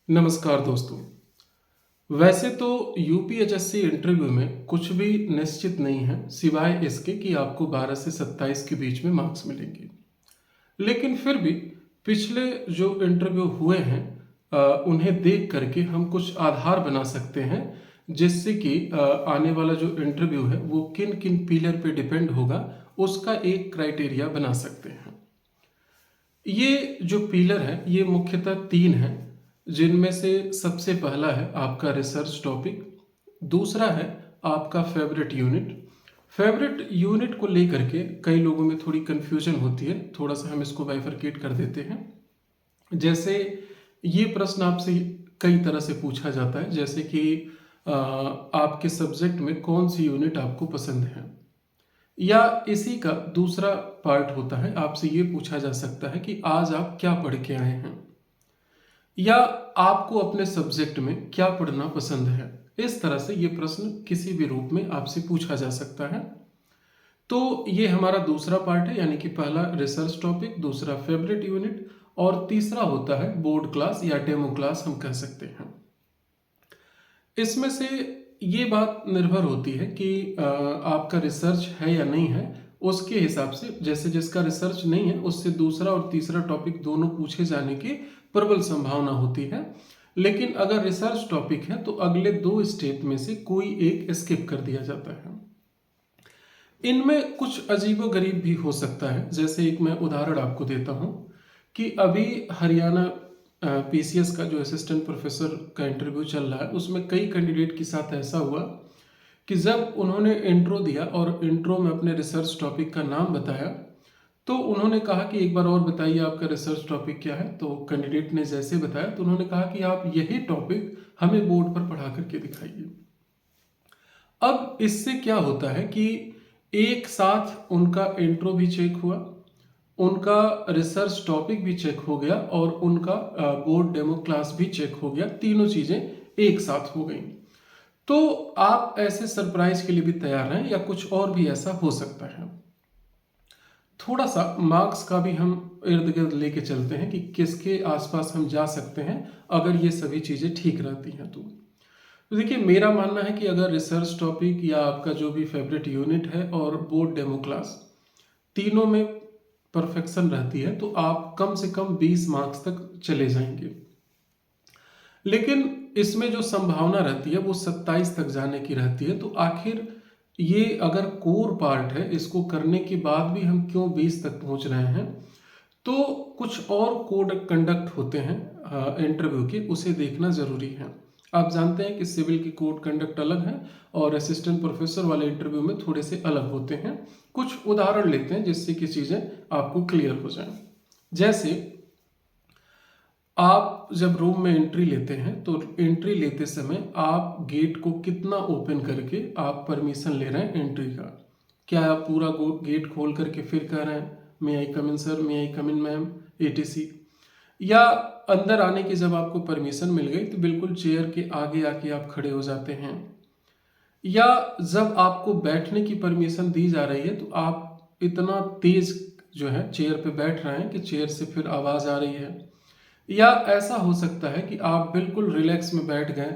नमस्कार दोस्तों। वैसे तो यूपीएचएससी इंटरव्यू में कुछ भी निश्चित नहीं है सिवाय इसके कि आपको 12 से 27 के बीच में मार्क्स मिलेंगे। लेकिन फिर भी पिछले जो इंटरव्यू हुए हैं उन्हें देख करके हम कुछ आधार बना सकते हैं जिससे कि आने वाला जो इंटरव्यू है वो किन किन पिलर पे डिपेंड होगा उसका एक क्राइटेरिया बना सकते हैं। ये जो पिलर है ये मुख्यतः तीन हैं, जिनमें से सबसे पहला है आपका रिसर्च टॉपिक, दूसरा है आपका फेवरेट यूनिट। फेवरेट यूनिट को लेकर के कई लोगों में थोड़ी कंफ्यूजन होती है, थोड़ा सा हम इसको बाइफरकेट कर देते हैं। जैसे ये प्रश्न आपसे कई तरह से पूछा जाता है, जैसे कि आपके सब्जेक्ट में कौन सी यूनिट आपको पसंद है, या इसी का दूसरा पार्ट होता है आपसे ये पूछा जा सकता है कि आज आप क्या पढ़ के आए हैं, या आपको अपने सब्जेक्ट में क्या पढ़ना पसंद है। इस तरह से ये प्रश्न किसी भी रूप में आपसे पूछा जा सकता है। तो ये हमारा दूसरा पार्ट है, यानी कि पहला रिसर्च टॉपिक, दूसरा फेवरेट यूनिट, और तीसरा होता है बोर्ड क्लास या डेमो क्लास हम कह सकते हैं। इसमें से ये बात निर्भर होती है कि आपका रिसर्च है या नहीं है, उसके हिसाब से। जैसे जिसका रिसर्च नहीं है उससे दूसरा और तीसरा टॉपिक दोनों पूछे जाने की प्रबल संभावना होती है। लेकिन अगर रिसर्च टॉपिक है तो अगले दो स्टेप में से कोई एक स्किप कर दिया जाता है। इनमें कुछ अजीबोगरीब भी हो सकता है। जैसे एक मैं उदाहरण आपको देता हूं कि अभी हरियाणा पीसीएस का जो असिस्टेंट प्रोफेसर का इंटरव्यू चल रहा है, उसमें कई कैंडिडेट के साथ ऐसा हुआ कि जब उन्होंने इंट्रो दिया और इंट्रो में अपने रिसर्च टॉपिक का नाम बताया, तो उन्होंने कहा कि एक बार और बताइए आपका रिसर्च टॉपिक क्या है। तो कैंडिडेट ने जैसे बताया तो उन्होंने कहा कि आप यही टॉपिक हमें बोर्ड पर पढ़ा करके दिखाइए। अब इससे क्या होता है कि एक साथ उनका इंट्रो भी चेक हुआ, उनका रिसर्च टॉपिक भी चेक हो गया और उनका बोर्ड डेमो क्लास भी चेक हो गया। तीनों चीजें एक साथ हो गई। तो आप ऐसे सरप्राइज के लिए भी तैयार हैं, या कुछ और भी ऐसा हो सकता है। थोड़ा सा मार्क्स का भी हम इर्द गिर्द लेके चलते हैं कि किसके आसपास हम जा सकते हैं अगर ये सभी चीजें ठीक रहती हैं। तो देखिए, मेरा मानना है कि अगर रिसर्च टॉपिक या आपका जो भी फेवरेट यूनिट है और बोर्ड डेमो क्लास तीनों में परफेक्शन रहती है तो आप कम से कम 20 मार्क्स तक चले जाएंगे। लेकिन इसमें जो संभावना रहती है वो 27 तक जाने की रहती है। तो आखिर ये अगर कोर पार्ट है, इसको करने के बाद भी हम क्यों 20 तक पहुंच रहे हैं? तो कुछ और कोड कंडक्ट होते हैं इंटरव्यू के, उसे देखना जरूरी है। आप जानते हैं कि सिविल के कोड कंडक्ट अलग है और असिस्टेंट प्रोफेसर वाले इंटरव्यू में थोड़े से अलग होते हैं। कुछ उदाहरण लेते हैं जिससे कि चीजें आपको क्लियर हो जाएं। जैसे आप जब रूम में एंट्री लेते हैं तो एंट्री लेते समय आप गेट को कितना ओपन करके आप परमिशन ले रहे हैं एंट्री का? क्या आप पूरा गेट खोल करके फिर कह रहे हैं may I come in sir, may I come in ma'am, एटीसी? या अंदर आने की जब आपको परमिशन मिल गई तो बिल्कुल चेयर के आगे आके आप खड़े हो जाते हैं? या जब आपको बैठने की परमिशन दी जा रही है तो आप इतना तेज जो है चेयर पे बैठ रहे हैं कि चेयर से फिर आवाज आ रही है? या ऐसा हो सकता है कि आप बिल्कुल रिलैक्स में बैठ गए,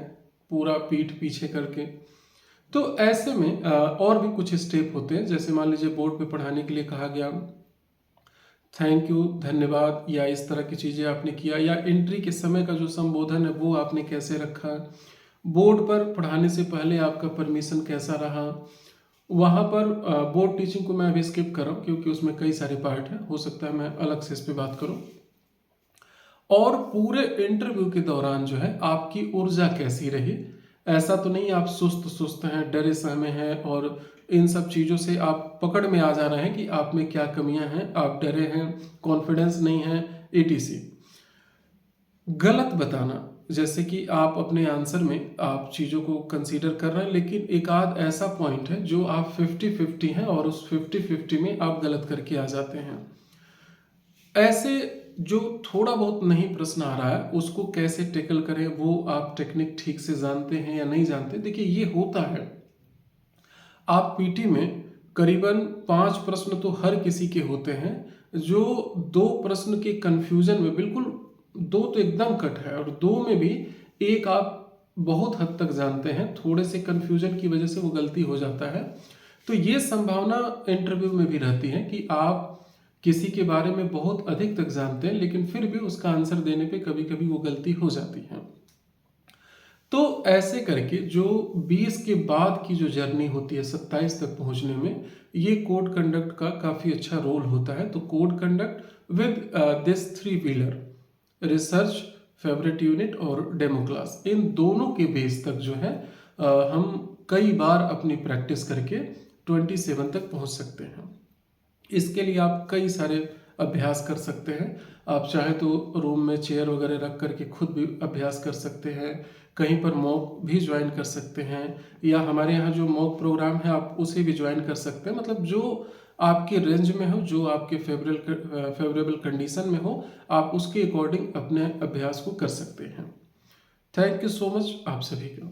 पूरा पीठ पीछे करके? तो ऐसे में और भी कुछ स्टेप होते हैं। जैसे मान लीजिए बोर्ड पे पढ़ाने के लिए कहा गया, थैंक यू, धन्यवाद, या इस तरह की चीज़ें आपने किया, या एंट्री के समय का जो संबोधन है वो आपने कैसे रखा, बोर्ड पर पढ़ाने से पहले आपका परमिशन कैसा रहा। वहाँ पर बोर्ड टीचिंग को मैं अभी स्किप कर रहा हूँ क्योंकि उसमें कई सारे पार्ट हैं, हो सकता है मैं अलग से इस पर बात करूँ। और पूरे इंटरव्यू के दौरान जो है आपकी ऊर्जा कैसी रही? ऐसा तो नहीं आप सुस्त सुस्त हैं, डरे सहमे हैं और इन सब चीज़ों से आप पकड़ में आ जा रहे हैं कि आप में क्या कमियां हैं, आप डरे हैं, कॉन्फिडेंस नहीं है, एटीसी। गलत बताना, जैसे कि आप अपने आंसर में आप चीज़ों को कंसीडर कर रहे हैं लेकिन एक आध ऐसा पॉइंट है जो आप 50-50 हैं और उस 50-50 में आप गलत करके आ जाते हैं। ऐसे जो थोड़ा बहुत नहीं प्रश्न आ रहा है उसको कैसे टैकल करें, वो आप टेक्निक ठीक से जानते हैं या नहीं जानते? देखिए, ये होता है, आप पीटी में करीबन 5 प्रश्न तो हर किसी के होते हैं। जो 2 प्रश्न के कंफ्यूजन में बिल्कुल दो तो एकदम कट है, और दो में भी एक आप बहुत हद तक जानते हैं, थोड़े से कंफ्यूजन की वजह से वो गलती हो जाता है। तो ये संभावना इंटरव्यू में भी रहती है कि आप किसी के बारे में बहुत अधिक तक जानते हैं, लेकिन फिर भी उसका आंसर देने पे कभी कभी वो गलती हो जाती है। तो ऐसे करके जो 20 के बाद की जो जर्नी होती है 27 तक पहुंचने में, ये कोड कंडक्ट का काफ़ी अच्छा रोल होता है। तो code conduct with this three wheeler, research, favourite unit और डेमो क्लास, इन दोनों के बेस तक जो है हम कई बार अपनी प्रैक्टिस करके 27 तक पहुंच सकते हैं। इसके लिए आप कई सारे अभ्यास कर सकते हैं। आप चाहे तो रूम में चेयर वगैरह रख करके खुद भी अभ्यास कर सकते हैं, कहीं पर मॉक भी ज्वाइन कर सकते हैं, या हमारे यहाँ जो मॉक प्रोग्राम है आप उसे भी ज्वाइन कर सकते हैं। मतलब जो आपके रेंज में हो, जो आपके फेवरेबल कंडीशन में हो, आप उसके अकॉर्डिंग अपने अभ्यास को कर सकते हैं। थैंक यू सो मच आप सभी का।